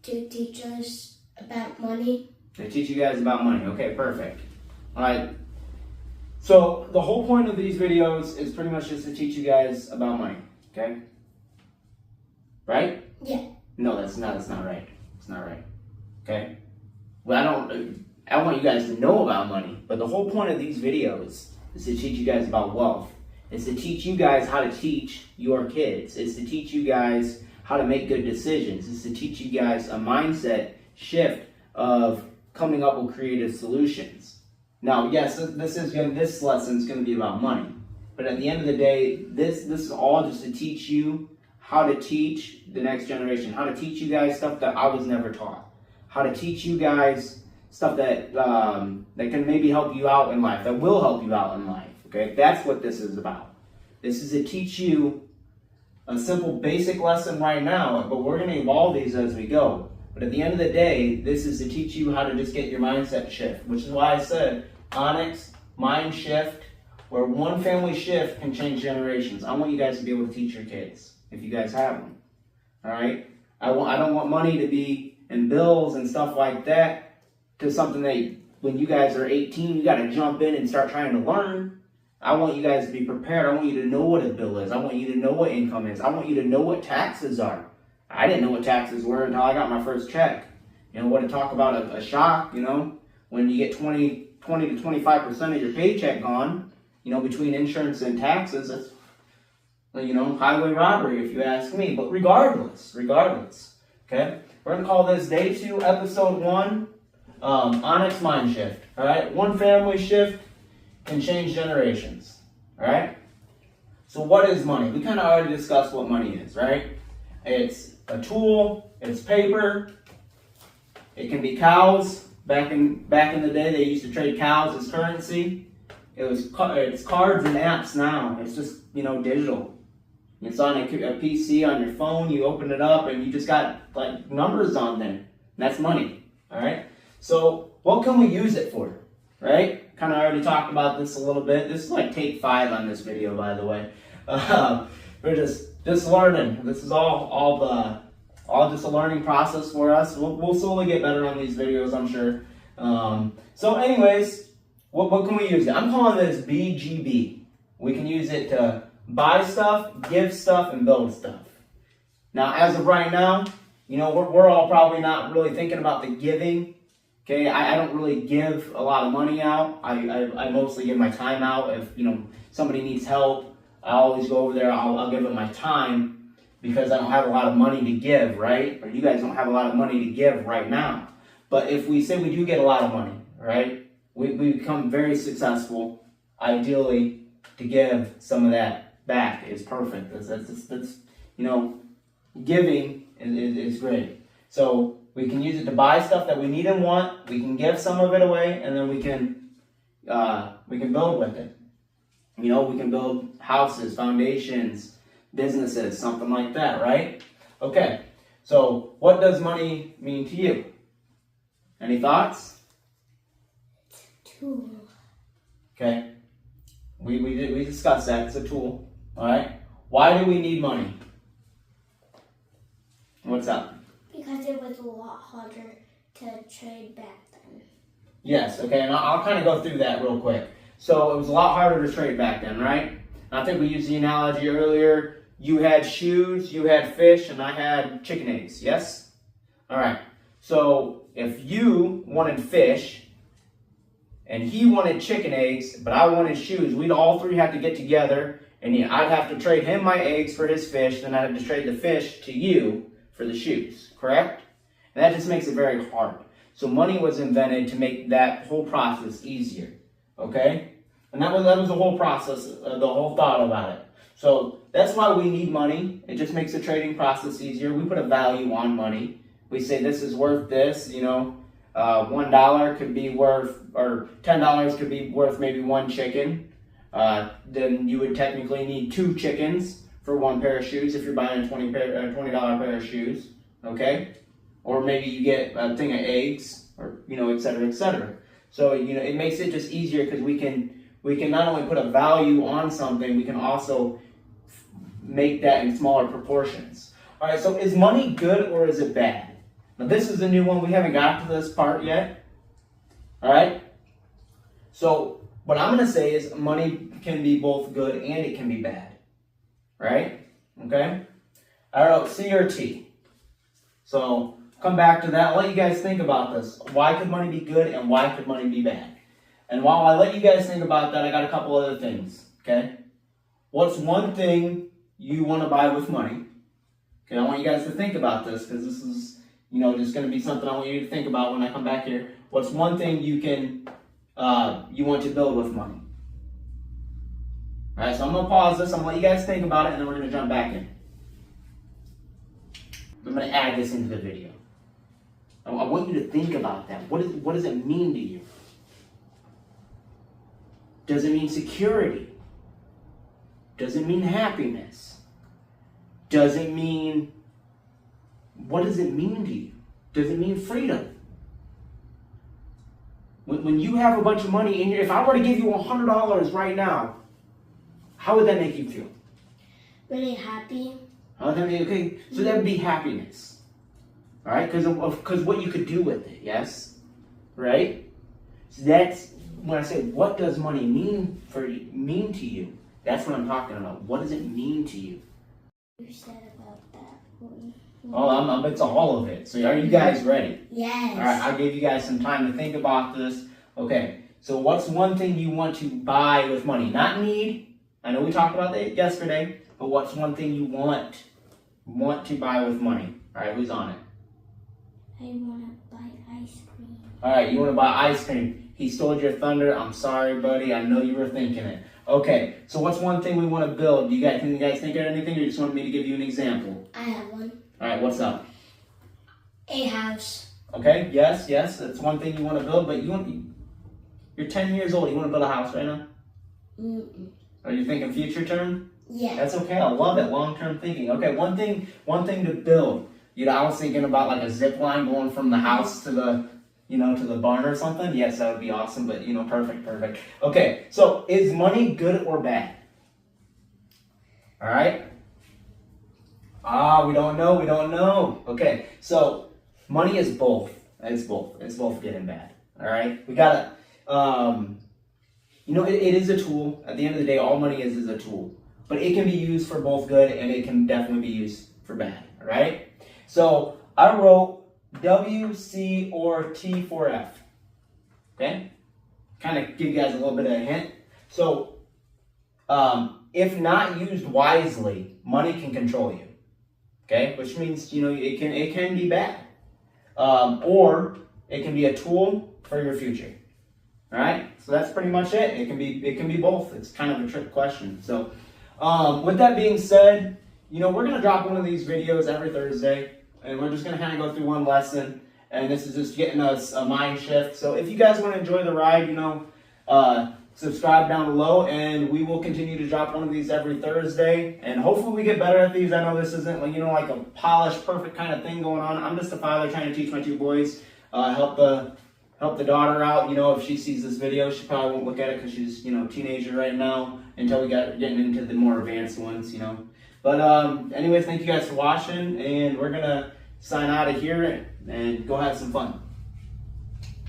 to teach us about money. They teach you guys about money. Okay, perfect. All right. So the whole point of these videos is pretty much just to teach you guys about money. Okay? Right? Yeah. No, that's not right. It's not right. Okay? Well, I want you guys to know about money, but the whole point of these videos is to teach you guys about wealth. It's to teach you guys how to teach your kids. It's to teach you guys how to make good decisions. It's to teach you guys a mindset shift of coming up with creative solutions. Now, yes, this lesson is going to be about money, but at the end of the day, this is all just to teach you how to teach the next generation, how to teach you guys stuff that I was never taught, how to teach you guys stuff that that can maybe help you out in life, that will help you out in life. Okay, that's what this is about. This is to teach you a simple, basic lesson right now, but we're going to evolve these as we go. But at the end of the day, this is to teach you how to just get your mindset shift, which is why I said Onickes MindShift, where one family shift can change generations. I want you guys to be able to teach your kids, if you guys have them. All right? I don't want money to be in bills and stuff like that to something that when you guys are 18, you got to jump in and start trying to learn. I want you guys to be prepared. I want you to know what a bill is. I want you to know what income is. I want you to know what taxes are. I didn't know what taxes were until I got my first check. You know, what to talk about a shock, you know, when you get 20 to 25% of your paycheck gone, you know, between insurance and taxes, that's, you know, highway robbery if you ask me. But regardless, okay, we're going to call this Day 2, Episode 1, Onickes MindShift, all right? One family shift can change generations, all right? So what is money? We kind of already discussed what money is, right? It's a tool, it's paper, it can be cows. Back in the day, they used to trade cows as currency. It's cards and apps now. It's just, you know, digital. It's on a PC, on your phone, you open it up, and you just got, like, numbers on there. And that's money, all right? So what can we use it for, right? Kind of already talked about this a little bit. This is like take 5 on this video, by the way. We're just learning. This is all just a learning process for us. We'll slowly get better on these videos, I'm sure. So anyways, what can we use it? I'm calling this BGB. We can use it to buy stuff, give stuff, and build stuff. Now, as of right now, you know, we're all probably not really thinking about the giving. Okay, I don't really give a lot of money out. I mostly give my time out. If, you know, somebody needs help, I always go over there. I'll give it my time because I don't have a lot of money to give, right? Or you guys don't have a lot of money to give right now. But if we say we do get a lot of money, right? We become very successful. Ideally, to give some of that back is perfect. That's you know, giving is great. So we can use it to buy stuff that we need and want. We can give some of it away, and then we can build with it. You know, we can build houses, foundations, businesses, something like that, right? Okay, so what does money mean to you? Any thoughts? It's a tool. Okay, we discussed that. It's a tool, all right? Why do we need money? What's up? Because it was a lot harder to trade back then. Yes, okay, and I'll kind of go through that real quick. So it was a lot harder to trade back then, right? I think we used the analogy earlier. You had shoes, you had fish, and I had chicken eggs, yes? All right, so if you wanted fish, and he wanted chicken eggs, but I wanted shoes, we'd all three have to get together, and I'd have to trade him my eggs for his fish, then I'd have to trade the fish to you for the shoes, correct? And that just makes it very hard. So money was invented to make that whole process easier, okay? And that was the whole process, the whole thought about it. So that's why we need money. It just makes the trading process easier. We put a value on money. We say this is worth this, you know. $1 could be worth, or $10 could be worth maybe 1 chicken. Then you would technically need 2 chickens for 1 pair of shoes if you're buying a $20 pair of shoes, okay? Or maybe you get a thing of eggs, or, you know, et cetera, et cetera. So, you know, it makes it just easier because we can not only put a value on something, we can also make that in smaller proportions. All right, so is money good or is it bad? Now this is a new one. We haven't got to this part yet. All right? So what I'm going to say is money can be both good and it can be bad. Right? Okay? All right, C or T. So come back to that. I'll let you guys think about this. Why could money be good and why could money be bad? And while I let you guys think about that, I got a couple other things. Okay? What's one thing you want to buy with money? Okay, I want you guys to think about this because this is, just going to be something I want you to think about when I come back here. What's one thing you want to build with money? All right, so I'm going to pause this. I'm going to let you guys think about it, and then we're going to jump back in. I'm going to add this into the video. I want you to think about that. What does it mean to you? Does it mean security? Does it mean happiness? Does it mean, what does it mean to you? Does it mean freedom? When you have a bunch of money in your, if I were to give you $100 right now, how would that make you feel? Really happy. How would that be? Okay, so that would be happiness. All right, because what you could do with it, yes? Right? So that's, when I say, what does money mean to you? That's what I'm talking about. What does it mean to you? You said about that one. Oh, it's all of it. So are you guys ready? Yes. All right, I'll give you guys some time to think about this. Okay, so what's one thing you want to buy with money? Not need. I know we talked about that yesterday, but what's one thing you want to buy with money? All right, who's on it? I want to buy ice cream. All right, you want to buy ice cream. He stole your thunder. I'm sorry, buddy. I know you were thinking it. Okay, so what's one thing we want to build? Can you guys think of anything, or you just want me to give you an example? I have one. All right, what's up? A house. Okay, yes, that's one thing you want to build, but you're 10 years old. You want to build a house right now? Mm-mm. Are you thinking future term? Yeah. That's okay. I love it. Long-term thinking. Okay, one thing to build. I was thinking about like a zip line going from the house to the barn or something. Yes, that would be awesome, but perfect. Okay, so is money good or bad? All right? We don't know. Okay, so money is both. It's both. It's both good and bad. All right? We gotta, it is a tool. At the end of the day, all money is a tool. But it can be used for both good and it can definitely be used for bad. All right? So I wrote W, C, or T for F. Okay? Kind of give you guys a little bit of a hint. So, if not used wisely, money can control you. Okay? Which means, it can be bad. Or it can be a tool for your future. All right? So that's pretty much it. It can be both. It's kind of a trick question. So, with that being said, we're going to drop one of these videos every Thursday. And we're just going to kind of go through one lesson. And this is just getting us a mind shift. So if you guys want to enjoy the ride, subscribe down below. And we will continue to drop one of these every Thursday. And hopefully we get better at these. I know this isn't like a polished, perfect kind of thing going on. I'm just a father trying to teach my two boys. Help the daughter out. If she sees this video, she probably won't look at it because she's, a teenager right now. Until we getting into the more advanced ones, But anyways, thank you guys for watching. And we're going to sign out of here and go have some fun.